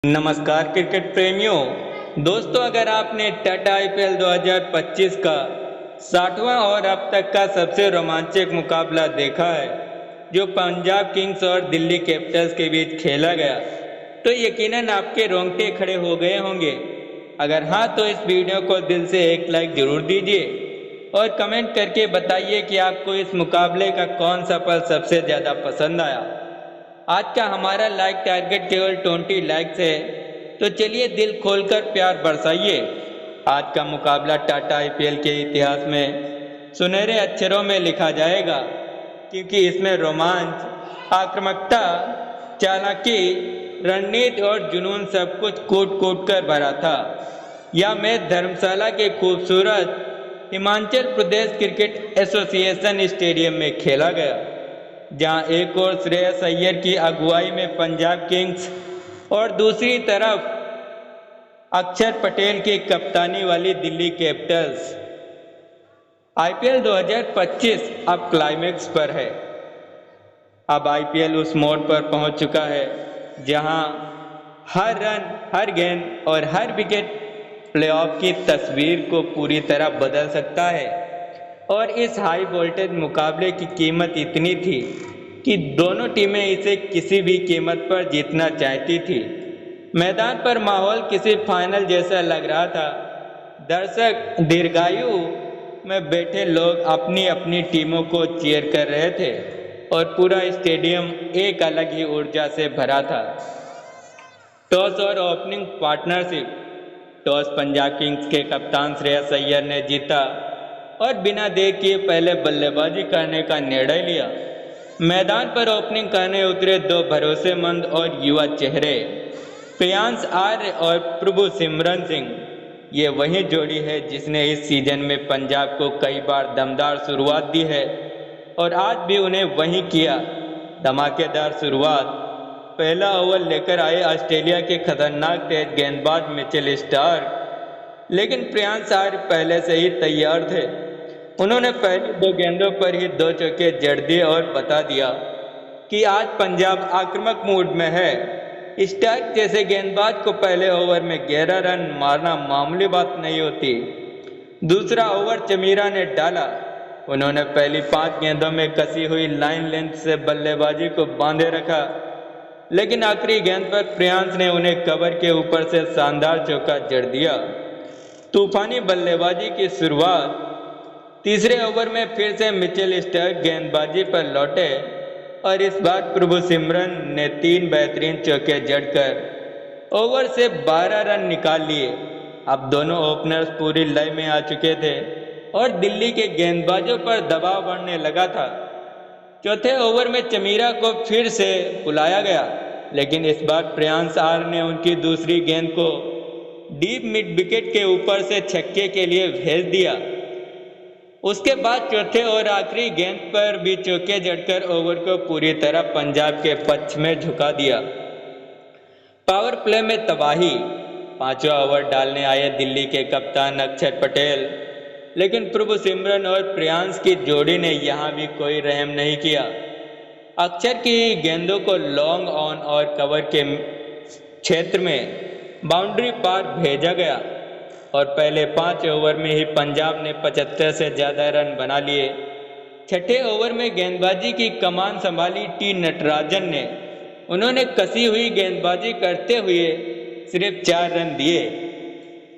नमस्कार क्रिकेट प्रेमियों। दोस्तों, अगर आपने टाटा आईपीएल 2025 का 60वां और अब तक का सबसे रोमांचक मुकाबला देखा है जो पंजाब किंग्स और दिल्ली कैपिटल्स के बीच खेला गया, तो यकीनन आपके रोंगटे खड़े हो गए होंगे। अगर हाँ, तो इस वीडियो को दिल से एक लाइक जरूर दीजिए और कमेंट करके बताइए कि आपको इस मुकाबले का कौन सा पल सबसे ज़्यादा पसंद आया। आज का हमारा लाइक टारगेट केवल 20 लाइक्स है, तो चलिए दिल खोलकर प्यार बरसाइए। आज का मुकाबला टाटा आईपीएल के इतिहास में सुनहरे अक्षरों में लिखा जाएगा, क्योंकि इसमें रोमांच, आक्रामकता, चालाकी, रणनीति और जुनून सब कुछ कूट कूट कर भरा था। यह मैच धर्मशाला के खूबसूरत Himachal Pradesh cricket association stadium में खेला गया, जहां एक ओर श्रेयस अय्यर की अगुवाई में पंजाब किंग्स और दूसरी तरफ अक्षर पटेल की कप्तानी वाली दिल्ली कैपिटल्स। आईपीएल 2025 अब क्लाइमेक्स पर है। अब आईपीएल उस मोड़ पर पहुंच चुका है जहां हर रन, हर गेंद और हर विकेट प्लेऑफ की तस्वीर को पूरी तरह बदल सकता है। और इस हाई वोल्टेज मुकाबले की कीमत इतनी थी कि दोनों टीमें इसे किसी भी कीमत पर जीतना चाहती थी। मैदान पर माहौल किसी फाइनल जैसा लग रहा था। दर्शक दीर्घायु में बैठे लोग अपनी अपनी टीमों को चीयर कर रहे थे और पूरा स्टेडियम एक अलग ही ऊर्जा से भरा था। टॉस और opening partnership. Toss Punjab Kings के कप्तान श्रेयस अय्यर ने जीता और बिना देर किए पहले बल्लेबाजी करने का निर्णय लिया। मैदान पर ओपनिंग करने उतरे दो भरोसेमंद और युवा चेहरे, प्रियांश आर्य और प्रभु सिमरन सिंह। ये वही जोड़ी है जिसने इस सीजन में पंजाब को कई बार दमदार शुरुआत दी है और आज भी उन्हें वही किया। धमाकेदार शुरुआत। पहला ओवर लेकर आए ऑस्ट्रेलिया के खतरनाक तेज गेंदबाज मिचेल स्टार्क, लेकिन प्रियांश आर्य पहले से ही तैयार थे। उन्होंने पहली दो गेंदों पर ही 2 चौके जड़ दिए और बता दिया कि आज पंजाब आक्रामक मूड में है। स्टार्क जैसे गेंदबाज को पहले ओवर में 11 रन मारना मामूली बात नहीं होती। दूसरा ओवर चमीरा ने डाला। उन्होंने पहली 5 गेंदों में कसी हुई लाइन लेंथ से बल्लेबाजी को बांधे रखा, लेकिन आखिरी गेंद पर प्रियांश ने उन्हें कवर के ऊपर से शानदार चौका जड़ दिया। तूफानी बल्लेबाजी की शुरुआत। तीसरे ओवर में फिर से मिचेल स्टार्क गेंदबाजी पर लौटे और इस बार प्रभु सिमरन ने 3 बेहतरीन चौके जड़कर ओवर से 12 रन निकाल लिए। अब दोनों ओपनर्स पूरी लय में आ चुके थे और दिल्ली के गेंदबाजों पर दबाव बढ़ने लगा था। चौथे ओवर में चमीरा को फिर से बुलाया गया, लेकिन इस बार प्रियांश आर्य ने उनकी दूसरी गेंद को डीप मिड विकेट के ऊपर से छक्के के लिए भेज दिया। उसके बाद चौथे और आखिरी गेंद पर भी चौके जड़कर ओवर को पूरी तरह पंजाब के पक्ष में झुका दिया। पावर प्ले में तबाही। 5वां ओवर डालने आए दिल्ली के कप्तान अक्षर पटेल, लेकिन प्रभु सिमरन और प्रियांश की जोड़ी ने यहां भी कोई रहम नहीं किया। अक्षर की गेंदों को लॉन्ग ऑन और कवर के क्षेत्र में बाउंड्री पार भेजा गया और पहले 5 ओवर में ही पंजाब ने 75 से ज़्यादा रन बना लिए। छठे ओवर में गेंदबाजी की कमान संभाली टी नटराजन ने। उन्होंने कसी हुई गेंदबाजी करते हुए सिर्फ 4 रन दिए,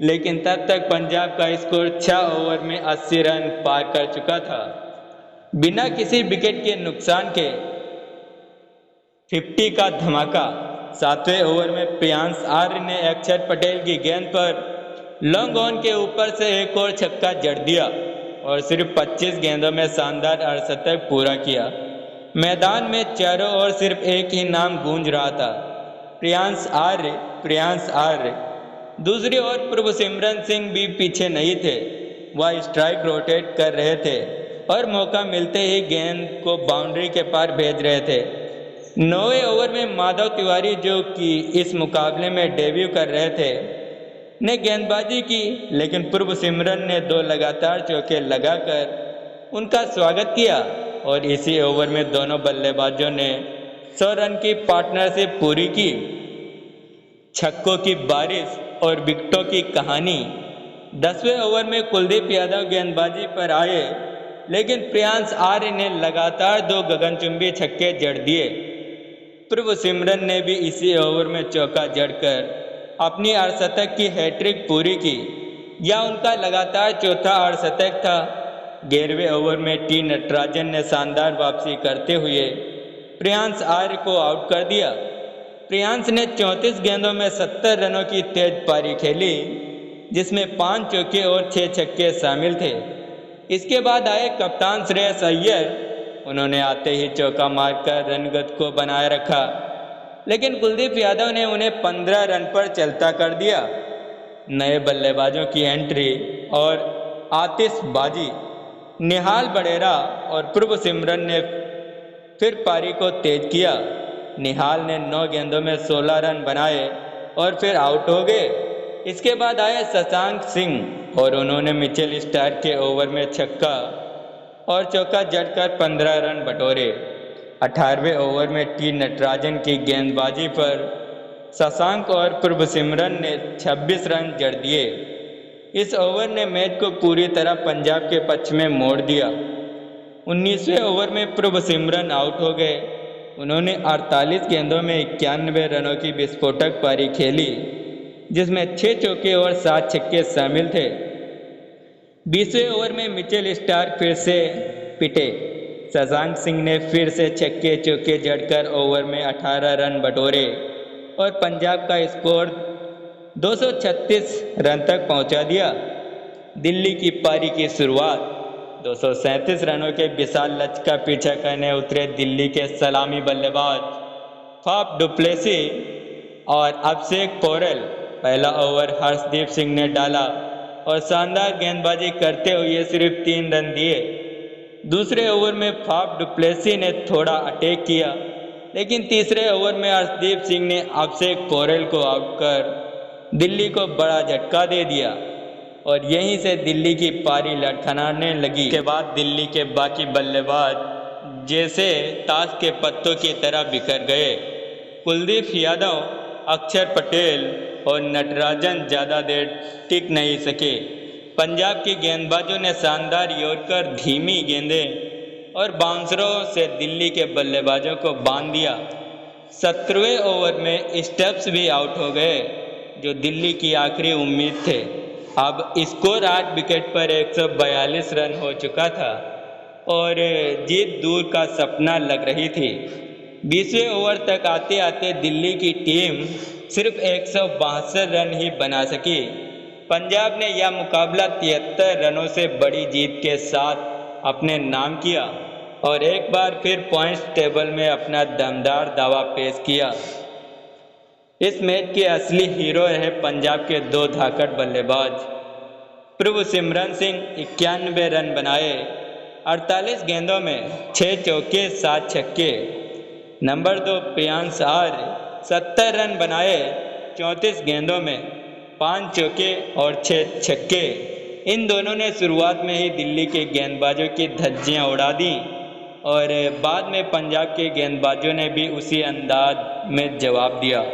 लेकिन तब तक पंजाब का स्कोर 6 ओवर में 80 रन पार कर चुका था। बिना किसी विकेट के नुकसान के 50 का धमाका। 7वें ओवर में प्रियांश आर्य ने अक्षर पटेल की गेंद पर लॉन्ग ऑन के ऊपर से एक और छक्का जड़ दिया और सिर्फ 25 गेंदों में शानदार अर्धशतक पूरा किया। मैदान में चारों ओर सिर्फ एक ही नाम गूंज रहा था, प्रियांश आर्य, प्रियांश आर्य। दूसरी ओर प्रभु सिमरन सिंह भी पीछे नहीं थे। वह स्ट्राइक रोटेट कर रहे थे और मौका मिलते ही गेंद को बाउंड्री के पार भेज रहे थे। 9वें ओवर में माधव तिवारी, जो कि इस मुकाबले में डेब्यू कर रहे थे, ने गेंदबाजी की, लेकिन प्रभु सिमरन ने 2 लगातार चौके लगाकर उनका स्वागत किया और इसी ओवर में दोनों बल्लेबाजों ने 100 रन की पार्टनरशिप पूरी की। छक्कों की बारिश और विकेटों की कहानी। 10वें ओवर में कुलदीप यादव गेंदबाजी पर आए, लेकिन प्रियांश आर्य ने लगातार 2 गगनचुंबी छक्के जड़ दिए। प्रभु सिमरन ने भी इसी ओवर में चौका जड़कर अपनी अर्धशतक की हैट्रिक पूरी की। यह उनका लगातार चौथा अर्धशतक था। 11वें ओवर में टी नटराजन ने शानदार वापसी करते हुए प्रियांश आर्य को आउट कर दिया। प्रियांश ने 34 गेंदों में 70 रनों की तेज पारी खेली, जिसमें 5 चौके और 6 छक्के शामिल थे। इसके बाद आए कप्तान श्रेयस अय्यर। उन्होंने आते ही चौका मारकर रनगत को बनाए रखा, लेकिन कुलदीप यादव ने उन्हें 15 रन पर चलता कर दिया। नए बल्लेबाजों की एंट्री और आतिशबाजी। निहाल बड़ेरा और प्रभु सिमरन ने फिर पारी को तेज किया। निहाल ने 9 गेंदों में 16 रन बनाए और फिर आउट हो गए। इसके बाद आए शशांक सिंह और उन्होंने मिचेल स्टार्क के ओवर में छक्का और चौका जड़कर 15 रन बटोरे। 18वें ओवर में टी नटराजन की गेंदबाजी पर शशांक और प्रभु सिमरन ने 26 रन जड़ दिए। इस ओवर ने मैच को पूरी तरह पंजाब के पक्ष में मोड़ दिया। 19वें ओवर में प्रभु सिमरन आउट हो गए। उन्होंने 48 गेंदों में 91 रनों की विस्फोटक पारी खेली, जिसमें 6 चौके और 7 छक्के शामिल थे। 20वें ओवर में मिचेल स्टार्क फिर से पिटे। शशांक सिंह ने फिर से छक्के चौके जड़कर ओवर में 18 रन बटोरे और पंजाब का स्कोर 236 रन तक पहुंचा दिया। दिल्ली की पारी की शुरुआत 237 रनों के विशाल लक्ष्य का पीछा करने उतरे दिल्ली के सलामी बल्लेबाज फाफ डुप्लेसी और अभिषेक पोरेल। पहला ओवर हर्षदीप सिंह ने डाला और शानदार गेंदबाजी करते हुए सिर्फ 3 रन दिए। दूसरे ओवर में फाफ डुप्लेसी ने थोड़ा अटैक किया, लेकिन तीसरे ओवर में हर्षदीप सिंह ने अभिषेक पोरेल को आउट कर दिल्ली को बड़ा झटका दे दिया और यहीं से दिल्ली की पारी लड़खड़ाने लगी। के बाद दिल्ली के बाकी बल्लेबाज जैसे ताश के पत्तों की तरह बिखर गए। कुलदीप यादव, अक्षर पटेल और नटराजन ज़्यादा देर टिक नहीं सके। पंजाब के गेंदबाजों ने शानदार यॉर्कर, धीमी गेंदें और बाउंसरों से दिल्ली के बल्लेबाजों को बांध दिया। 17वें ओवर में स्टब्स भी आउट हो गए, जो दिल्ली की आखिरी उम्मीद थे। अब स्कोर 8 विकेट पर 142 रन हो चुका था और जीत दूर का सपना लग रही थी। 20वें ओवर तक आते आते दिल्ली की टीम सिर्फ 162 रन ही बना सकी। पंजाब ने यह मुकाबला 73 रनों से बड़ी जीत के साथ अपने नाम किया और एक बार फिर पॉइंट्स टेबल में अपना दमदार दावा पेश किया। इस मैच के असली हीरो है पंजाब के 2 धाकड़ बल्लेबाज। प्रभु सिमरन सिंह 91 रन बनाए 48 गेंदों में 6 चौके 7 छक्के। नंबर 2 प्रियांश आर्य 70 रन बनाए 34 गेंदों में 5 चौके और 6 छक्के। इन दोनों ने शुरुआत में ही दिल्ली के गेंदबाजों की धज्जियां उड़ा दी और बाद में पंजाब के गेंदबाजों ने भी उसी अंदाज में जवाब दिया।